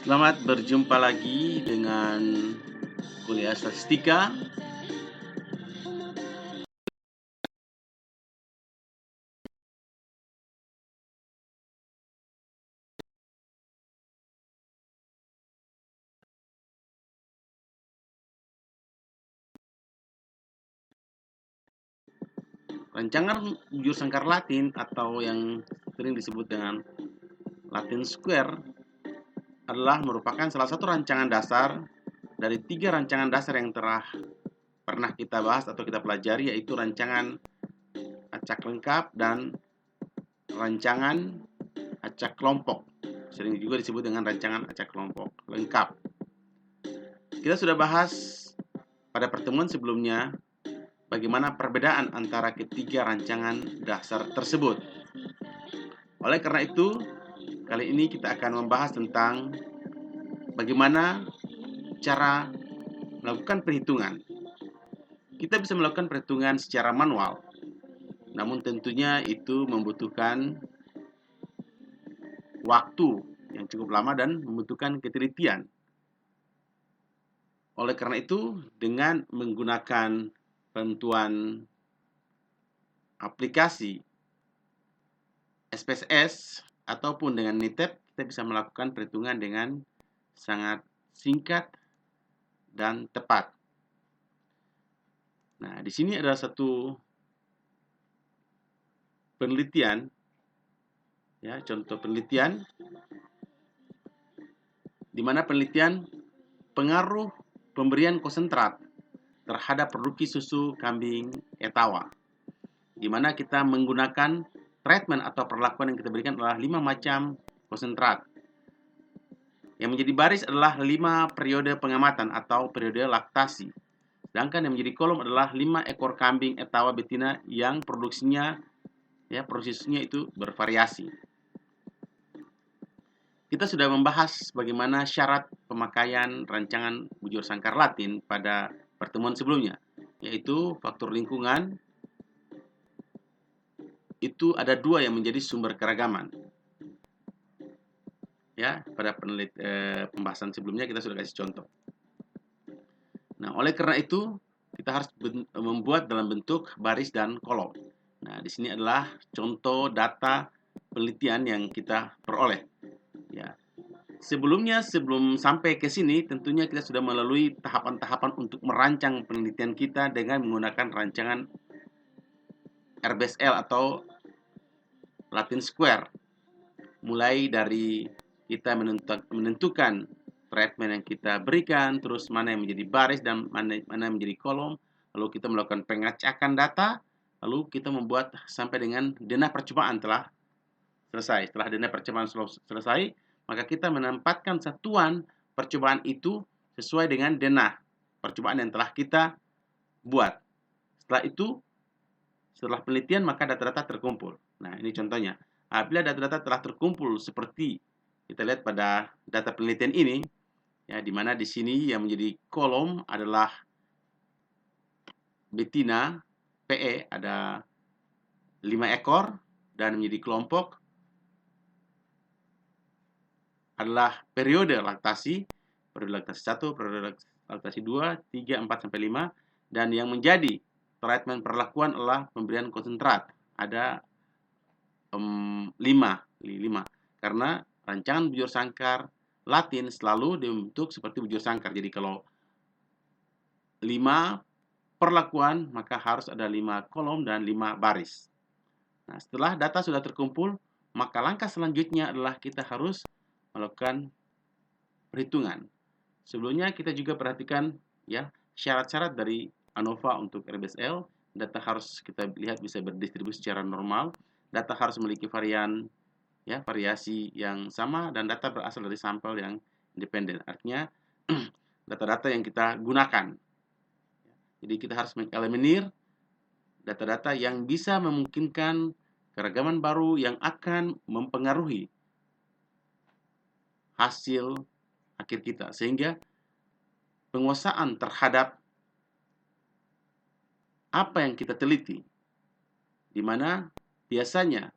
Selamat berjumpa lagi dengan kuliah statistika. Rancangan bujur sangkar Latin atau yang sering disebut dengan Latin Square adalah merupakan salah satu rancangan dasar dari 3 rancangan dasar yang pernah kita bahas atau kita pelajari, yaitu rancangan acak lengkap dan rancangan acak kelompok. Sering juga disebut dengan rancangan acak kelompok lengkap. Kita sudah bahas pada pertemuan sebelumnya bagaimana perbedaan antara ketiga rancangan dasar tersebut. Oleh karena itu, kali ini kita akan membahas tentang bagaimana cara melakukan perhitungan. Kita bisa melakukan perhitungan secara manual, namun tentunya itu membutuhkan waktu yang cukup lama dan membutuhkan ketelitian. Oleh karena itu, dengan menggunakan bantuan aplikasi SPSS ataupun dengan NITEP, kita bisa melakukan perhitungan dengan sangat singkat dan tepat. Nah, di sini ada satu penelitian, ya, contoh penelitian, di mana penelitian pengaruh pemberian konsentrat terhadap produksi susu kambing Etawa, di mana kita menggunakan treatment atau perlakuan yang kita berikan adalah 5 macam konsentrat. Yang menjadi baris adalah 5 periode pengamatan atau periode laktasi. Sedangkan yang menjadi kolom adalah 5 ekor kambing Etawa betina yang produksinya itu bervariasi. Kita sudah membahas bagaimana syarat pemakaian rancangan bujur sangkar Latin pada pertemuan sebelumnya, yaitu faktor lingkungan. Itu ada 2 yang menjadi sumber keragaman. Ya, pada pembahasan sebelumnya kita sudah kasih contoh. Nah, oleh karena itu kita harus membuat dalam bentuk baris dan kolom. Nah, di sini adalah contoh data penelitian yang kita peroleh. Ya. Sebelum sampai ke sini, tentunya kita sudah melalui tahapan-tahapan untuk merancang penelitian kita dengan menggunakan rancangan RBSL atau Latin Square. Mulai dari kita menentukan treatment yang kita berikan, terus mana yang menjadi baris dan mana yang menjadi kolom, lalu kita melakukan pengacakan data, lalu kita membuat sampai dengan denah percobaan telah selesai. Setelah denah percobaan selesai, maka kita menempatkan satuan percobaan itu sesuai dengan denah percobaan yang telah kita buat. Setelah itu, setelah penelitian, maka data-data terkumpul. Nah, ini contohnya. Apabila data-data telah terkumpul seperti kita lihat pada data penelitian ini, ya, di mana di sini yang menjadi kolom adalah betina PE ada 5 ekor, dan menjadi kelompok adalah periode laktasi 1, periode laktasi 2, 3, 4, sampai 5, dan yang menjadi treatment perlakuan adalah pemberian konsentrat. Ada 5, karena rancangan bujur sangkar Latin selalu dibentuk seperti bujur sangkar. Jadi kalau 5 perlakuan, maka harus ada 5 kolom dan 5 baris. Nah, setelah data sudah terkumpul, maka langkah selanjutnya adalah kita harus melakukan perhitungan. Sebelumnya kita juga perhatikan, ya, syarat-syarat dari ANOVA untuk RBSL. Data harus kita lihat bisa berdistribusi secara normal. Data harus memiliki variasi yang sama, dan data berasal dari sampel yang independen. Artinya data-data yang kita gunakan. Jadi kita harus mengeliminir data-data yang bisa memungkinkan keragaman baru yang akan mempengaruhi hasil akhir kita, sehingga penguasaan terhadap apa yang kita teliti di mana biasanya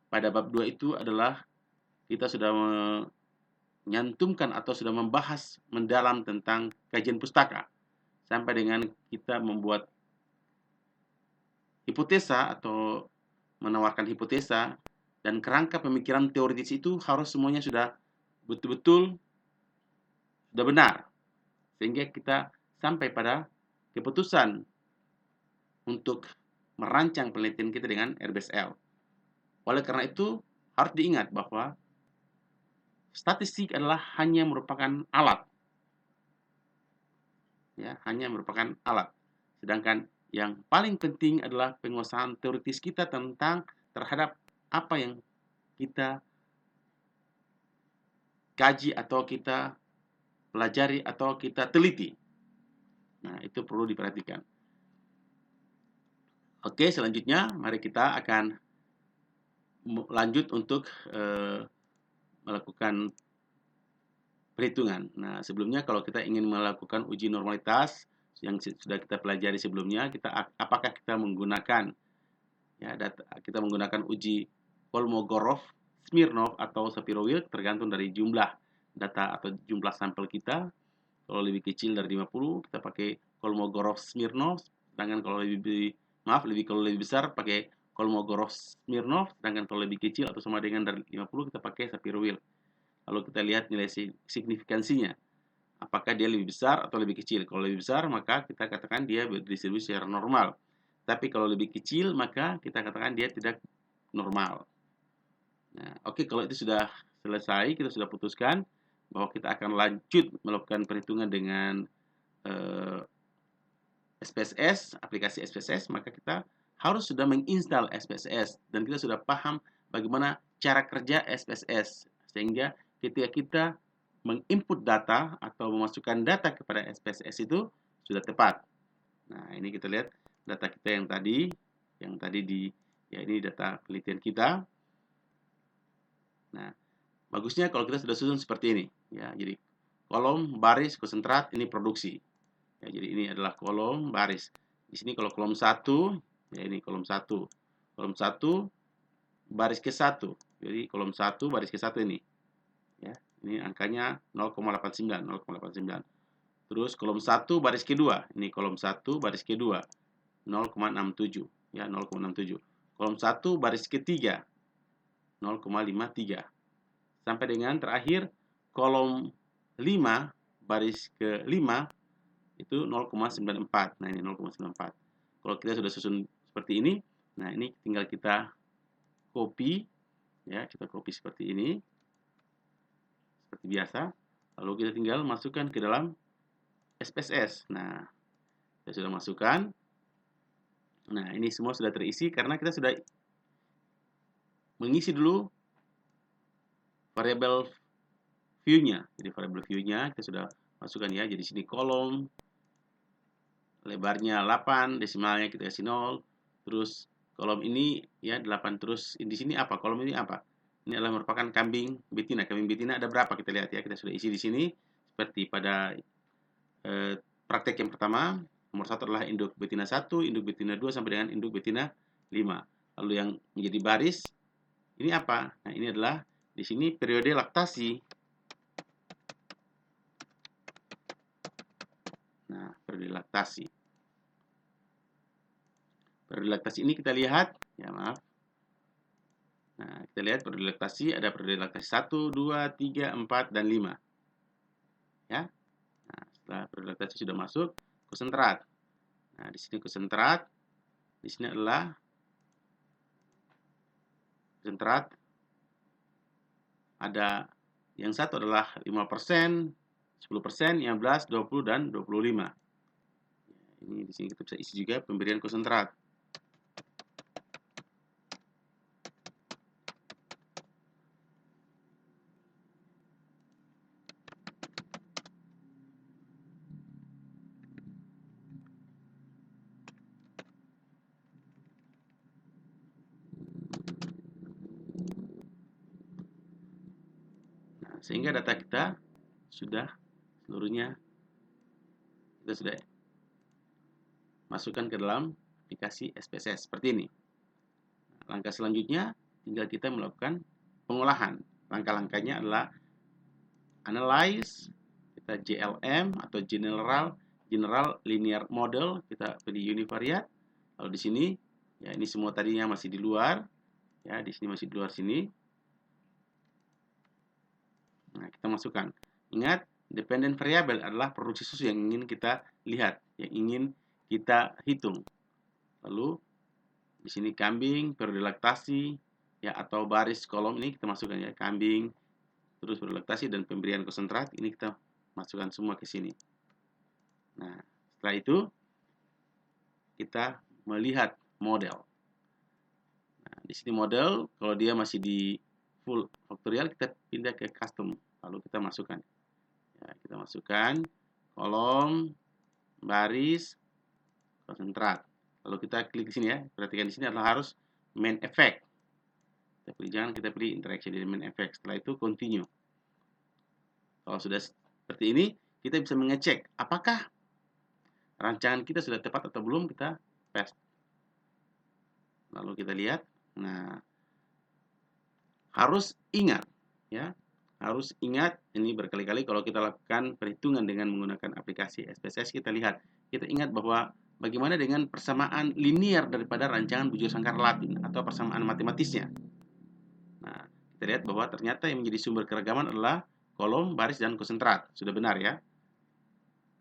pada bab 2 itu adalah kita sudah menyantumkan atau sudah membahas mendalam tentang kajian pustaka sampai dengan kita membuat hipotesa atau menawarkan hipotesa, dan kerangka pemikiran teoritis itu harus semuanya sudah betul-betul sudah benar, sehingga kita sampai pada keputusan untuk merancang penelitian kita dengan RBSL. Oleh karena itu, harus diingat bahwa statistik adalah hanya merupakan alat. Ya, hanya merupakan alat. Sedangkan yang paling penting adalah penguasaan teoritis kita terhadap apa yang kita kaji atau kita pelajari atau kita teliti. Nah, itu perlu diperhatikan. Oke, selanjutnya mari kita akan lanjut untuk melakukan perhitungan. Nah, sebelumnya kalau kita ingin melakukan uji normalitas yang sudah kita pelajari sebelumnya, apakah kita menggunakan kita menggunakan uji Kolmogorov, Smirnov atau Shapiro-Wilk, tergantung dari jumlah data atau jumlah sampel kita. Kalau lebih kecil dari 50 kita pakai Kolmogorov, Smirnov, sedangkan kalau kalau lebih besar pakai Kolmogorov, Smirnov, sedangkan kalau lebih kecil atau sama dengan dari 50 kita pakai Shapiro-Wilk. Lalu kita lihat nilai signifikansinya. Apakah dia lebih besar atau lebih kecil? Kalau lebih besar, maka kita katakan dia berdistribusi secara normal. Tapi kalau lebih kecil, maka kita katakan dia tidak normal. Nah, oke, kalau itu sudah selesai, kita sudah putuskan bahwa kita akan lanjut melakukan perhitungan dengan SPSS, aplikasi SPSS, maka kita harus sudah menginstal SPSS dan kita sudah paham bagaimana cara kerja SPSS, sehingga ketika kita menginput data atau memasukkan data kepada SPSS itu sudah tepat. Nah, ini kita lihat data kita yang tadi ini data penelitian kita. Nah, bagusnya kalau kita sudah susun seperti ini, ya. Jadi kolom, baris, konsentrat, ini produksi. Ya, jadi ini adalah kolom, baris. Di sini kalau kolom 1, ya ini kolom 1. Kolom 1 baris ke-1. Jadi kolom 1 baris ke-1 ini. Ya, ini angkanya 0,89, 0,89. Terus kolom 1 baris kedua, ini kolom 1 baris kedua 0,67, ya 0,67. Kolom 1 baris ketiga 0,53. Sampai dengan terakhir kolom 5 baris ke-5 itu 0,94. Nah, ini 0,94. Kalau kita sudah susun seperti ini, nah ini tinggal kita copy, ya, kita copy seperti ini. Seperti biasa, lalu kita tinggal masukkan ke dalam SPSS. Nah, kita sudah masukkan. Nah, ini semua sudah terisi karena kita sudah mengisi dulu variabel view-nya. Jadi variabel view-nya kita sudah masukkan, ya. Jadi sini kolom lebarnya 8, desimalnya kita kasih 0. Terus kolom ini ya 8, terus di sini apa? Kolom ini apa? Ini adalah merupakan kambing betina. Kambing betina ada berapa? Kita lihat, ya. Kita sudah isi di sini seperti pada praktek yang pertama. Nomor 1 adalah induk betina 1, induk betina 2 sampai dengan induk betina 5. Lalu yang menjadi baris ini apa? Nah, ini adalah di sini periode laktasi. Nah, periode laktasi. Periode laktasi ini kita lihat, ya maaf. Nah, kita lihat periode laktasi, ada periode laktasi 1, 2, 3, 4, dan 5. Ya. Nah, setelah periode laktasi sudah masuk, konsentrat. Nah, di sini konsentrat. Di sini adalah konsentrat. Ada yang satu adalah 5%, 10%, 15, 20, dan 25. Ini di sini kita bisa isi juga pemberian konsentrat. Nah, sehingga data kita sudah seluruhnya kita sudah masukkan ke dalam aplikasi SPSS seperti ini. langkah selanjutnya tinggal kita melakukan pengolahan. Langkah-langkahnya adalah analyze, kita JLM atau General Linear Model, kita pilih univariate. Lalu di sini ya ini semua tadinya masih di luar, ya di sini masih di luar sini. Nah, kita masukkan. Ingat, dependent variable adalah produksi susu yang ingin kita lihat, yang ingin kita hitung. Lalu di sini kambing, periode laktasi, ya atau baris kolom ini kita masukkan ya, kambing, terus periode laktasi dan pemberian konsentrat ini kita masukkan semua ke sini. Nah, setelah itu kita melihat model. Nah, di sini model, kalau dia masih di full factorial kita pindah ke custom, lalu kita masukkan. Ya, kita masukkan kolom, baris, konsentrat. Lalu kita klik di sini ya. Perhatikan di sini adalah harus main effect. Jangan kita pilih interaction di main effect. Setelah itu continue. Kalau sudah seperti ini, kita bisa mengecek apakah rancangan kita sudah tepat atau belum, kita paste. Lalu kita lihat. Nah, harus ingat ya. Harus ingat, ini berkali-kali kalau kita lakukan perhitungan dengan menggunakan aplikasi SPSS, kita lihat, kita ingat bahwa bagaimana dengan persamaan linear daripada rancangan bujur sangkar Latin atau persamaan matematisnya. Nah, kita lihat bahwa ternyata yang menjadi sumber keragaman adalah kolom, baris, dan konsentrat. Sudah benar ya.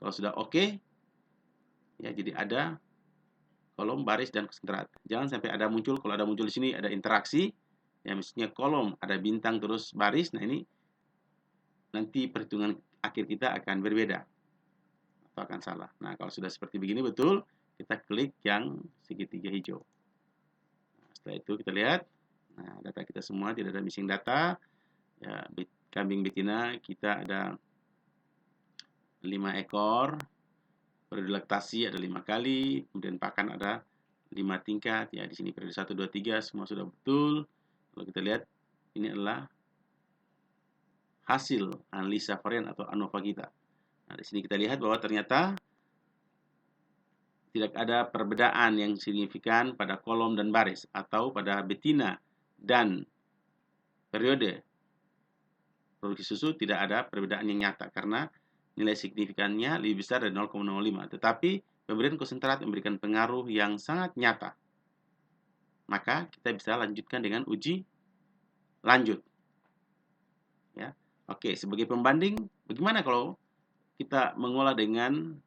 Kalau sudah oke, ya jadi ada kolom, baris, dan konsentrat. Jangan sampai ada muncul, kalau ada muncul di sini ada interaksi, ya misalnya kolom, ada bintang terus baris, nah ini nanti perhitungan akhir kita akan berbeda atau akan salah. Nah, kalau sudah seperti begini betul, kita klik yang segitiga hijau. Nah, setelah itu kita lihat, nah data kita semua tidak ada missing data. Ya, kambing betina kita ada 5 ekor, periode laktasi ada 5 kali, kemudian pakan ada 5 tingkat. Ya, di sini periode 1, 2, 3 semua sudah betul. Kalau kita lihat, ini adalah hasil analisa varian atau ANOVA kita. Nah, di sini kita lihat bahwa ternyata tidak ada perbedaan yang signifikan pada kolom dan baris atau pada betina dan periode produksi susu, tidak ada perbedaan yang nyata karena nilai signifikannya lebih besar dari 0,05. Tetapi pemberian konsentrat memberikan pengaruh yang sangat nyata. Maka kita bisa lanjutkan dengan uji lanjut. Ya. Oke, sebagai pembanding, bagaimana kalau kita mengolah dengan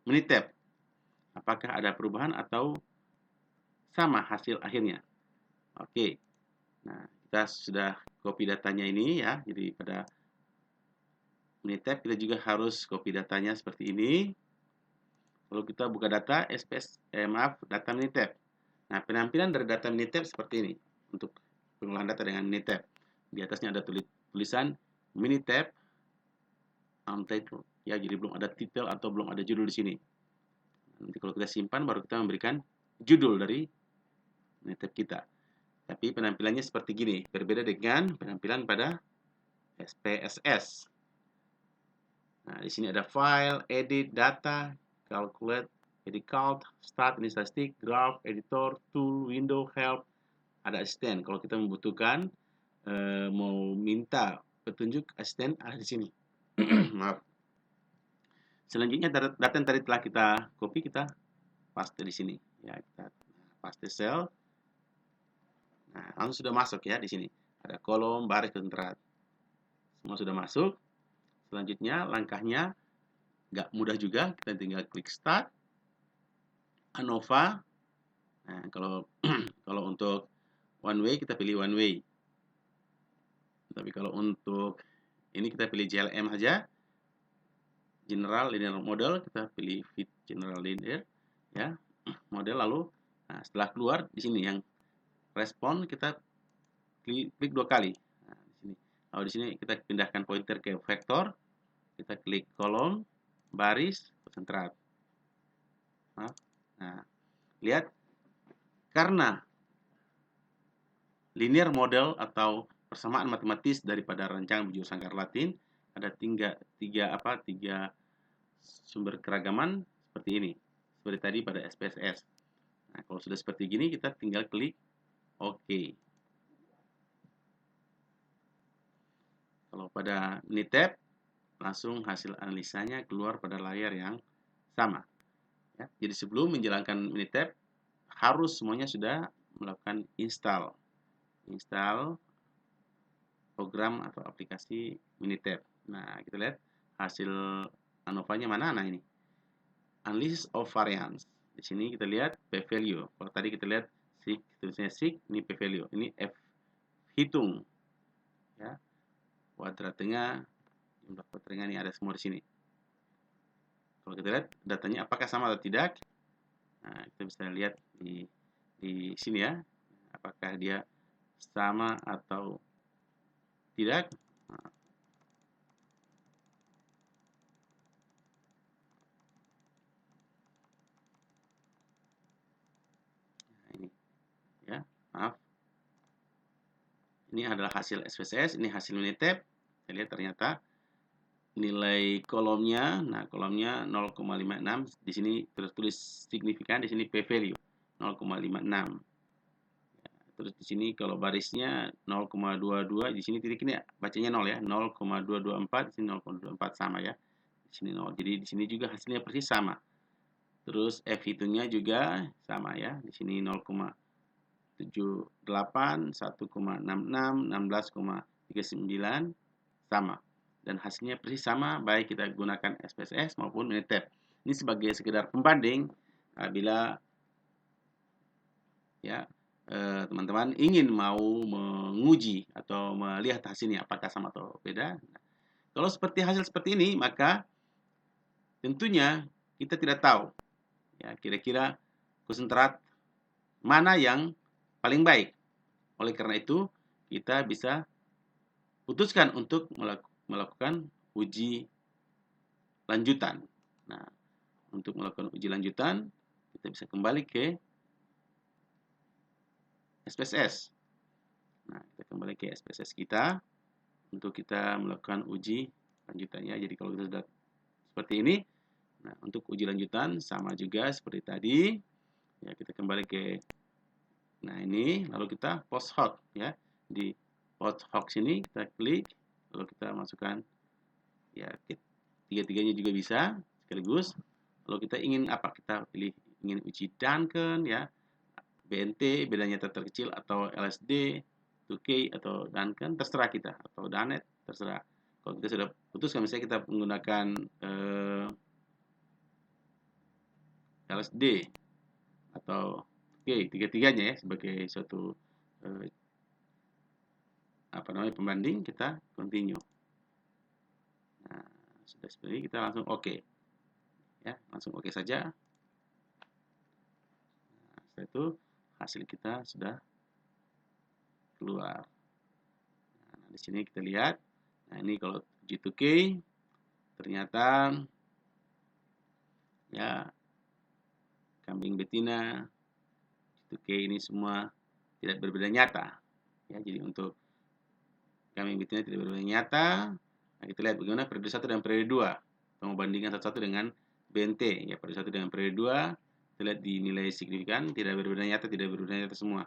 Minitab? Apakah ada perubahan atau sama hasil akhirnya? Oke. Nah, kita sudah copy datanya ini ya. Jadi pada Minitab kita juga harus copy datanya seperti ini. Lalu kita buka data data Minitab. Nah, penampilan dari data Minitab seperti ini untuk pengolahan data dengan Minitab. Di atasnya ada tulisan Minitab untitled. Ya, jadi belum ada titel atau belum ada judul di sini. Nanti kalau kita simpan baru kita memberikan judul dari Minitab kita. Tapi penampilannya seperti gini, berbeda dengan penampilan pada SPSS. Nah, di sini ada file, edit, data, calculate, edit count, start, ini statistik, graph, editor, tool, window, help, ada asisten. Kalau kita membutuhkan mau minta petunjuk, asisten ada di sini. Maaf. Selanjutnya data yang tadi telah kita copy, kita paste di sini. Ya, kita paste sel. Nah, langsung sudah masuk ya di sini. Ada kolom, baris, konsentrat. Semua sudah masuk. Selanjutnya langkahnya nggak mudah juga. Kita tinggal klik start. ANOVA. Nah, kalau untuk one way kita pilih one way. Tapi kalau untuk ini kita pilih JLM saja. General Linear Model kita pilih Fit General Linear ya model. Lalu nah, setelah keluar di sini yang respon kita klik 2 kali. Nah, di sini. Lalu di sini kita pindahkan pointer ke vektor. Kita klik kolom, baris, konsentrat. Nah, lihat karena linear model atau persamaan matematis daripada rancangan bujur sangkar Latin ada tiga sumber keragaman seperti ini. Seperti tadi pada SPSS. Nah, kalau sudah seperti gini kita tinggal klik oke. Kalau pada Minitab, langsung hasil analisanya keluar pada layar yang sama. Ya. Jadi sebelum menjalankan Minitab, harus semuanya sudah melakukan install program atau aplikasi Minitab. Nah, kita lihat hasil ANOVA-nya mana? Nah, ini analysis of variance. Di sini kita lihat p-value. Kalau tadi kita lihat sig, tulisnya sig, ini p-value. Ini f hitung. Ya. Kuadrat tengah, jumlah kuadrat tengah ini ada semua di sini. Kalau kita lihat datanya apakah sama atau tidak, nah, kita bisa lihat di sini ya, apakah dia sama atau tidak. Nah, ini ya, maaf. Ini adalah hasil SPSS, ini hasil Minitab. Kita lihat ternyata nilai kolomnya, nah kolomnya 0,56, di sini tertulis signifikan, di sini p-value 0,56. Terus di sini kalau barisnya 0,22, di sini titik ini bacanya 0 ya, 0,224, di sini 0,24 sama ya. Di sini 0. Jadi di sini juga hasilnya persis sama. Terus F hitungnya juga sama ya. Di sini 0,78, 1,66, 16,39 sama. Dan hasilnya persis sama baik kita gunakan SPSS maupun Minitab. Ini sebagai sekedar pembanding bila ya teman-teman ingin mau menguji atau melihat hasilnya apakah sama atau beda. Kalau seperti hasil seperti ini, maka tentunya kita tidak tahu ya kira-kira konsentrat mana yang paling baik. Oleh karena itu, kita bisa putuskan untuk melakukan uji lanjutan. Nah, untuk melakukan uji lanjutan, kita bisa kembali ke SPSS. Nah, kita kembali ke SPSS kita untuk kita melakukan uji lanjutannya. Jadi kalau kita sudah seperti ini, nah untuk uji lanjutan sama juga seperti tadi. Ya, kita kembali ke, nah ini, lalu kita post hoc ya. Di post hoc sini kita klik, lalu kita masukkan ya tiga-tiganya juga bisa sekaligus. Lalu kita ingin apa? Kita pilih ingin uji Duncan ya, BNT bedanya terkecil atau LSD, 2K atau Duncan, terserah kita, atau Danet terserah. Kalau kita sudah putuskan misalnya kita menggunakan LSD atau tiga-tiganya ya sebagai suatu pembanding, kita continue. Nah, sudah seperti ini kita langsung oke. Ya, langsung oke saja. Nah, setelah itu hasil kita sudah keluar. Nah, di sini kita lihat. Nah, ini kalau G2K ternyata ya kambing betina G2K ini semua tidak berbeda nyata. Ya, jadi untuk kambing betina tidak berbeda nyata. Nah, kita lihat bagaimana periode 1 dan periode 2. Kita membandingkan satu-satu dengan BNT. Ya, periode 1 dengan periode 2. Kita lihat di nilai signifikan tidak berbeda nyata, tidak berbeda nyata semua.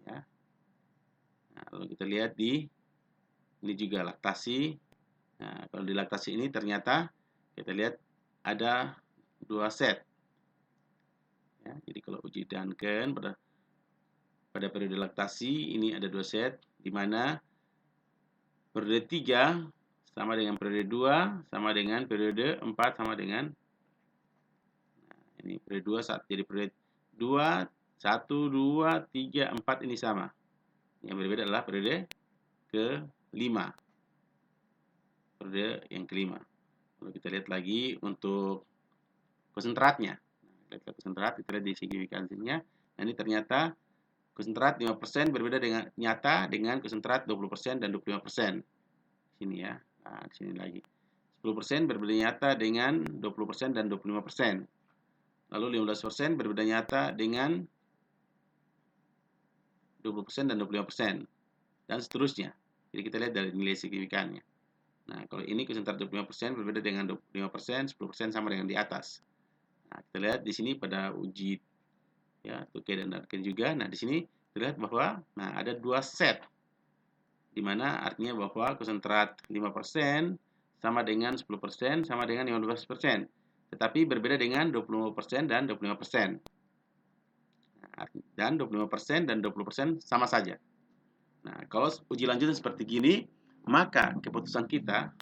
Ya. Nah, lalu kita lihat di ini juga laktasi. Nah, kalau di laktasi ini ternyata kita lihat ada 2 set. Ya, jadi kalau uji Duncan pada periode laktasi ini ada 2 set, di mana periode 3 sama dengan periode 2 sama dengan periode 4 sama dengan, nah, ini periode 2 saat jadi periode 2 1 2 3 4 ini sama. Yang berbeda adalah periode ke-5. Periode yang kelima. Lalu kita lihat lagi untuk konsentratnya. Nah, kita lihat konsentrat, kita lihat di signifikansinya. Nah, ini ternyata konsentrat 5% berbeda dengan nyata dengan konsentrat 20% dan 25%. Sini ya. Nah, di sini lagi. 10% berbeda nyata dengan 20% dan 25%. Lalu 15% berbeda nyata dengan 20% dan 25%. Dan seterusnya. Jadi kita lihat dari nilai signifikannya. Nah, kalau ini konsentrat 25% berbeda dengan 25%, 10% sama dengan di atas. Nah, kita lihat di sini pada uji ya, Tokai dan Arken juga. Nah, di sini terlihat bahwa ada 2 set, di mana artinya bahwa konsentrat 5% sama dengan 10% sama dengan 15%, tetapi berbeda dengan 25% dan 25%. Dan 25% dan 20% sama saja. Nah, kalau uji lanjutan seperti gini, maka keputusan kita,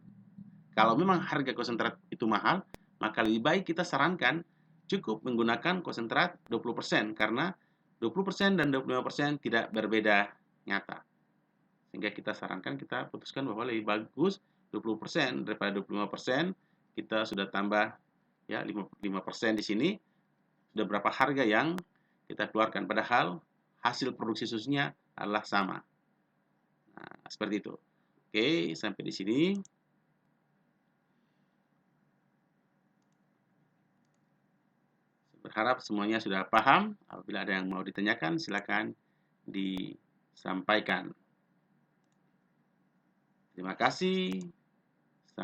kalau memang harga konsentrat itu mahal, maka lebih baik kita sarankan cukup menggunakan konsentrat 20%, karena 20% dan 25% tidak berbeda nyata. Sehingga kita sarankan, kita putuskan bahwa lebih bagus 20% daripada 25%. Kita sudah tambah ya 5% di sini. Sudah berapa harga yang kita keluarkan, padahal hasil produksi susunya adalah sama. Nah, seperti itu. Oke, sampai di sini. Berharap semuanya sudah paham. Apabila ada yang mau ditanyakan, silakan disampaikan. Terima kasih.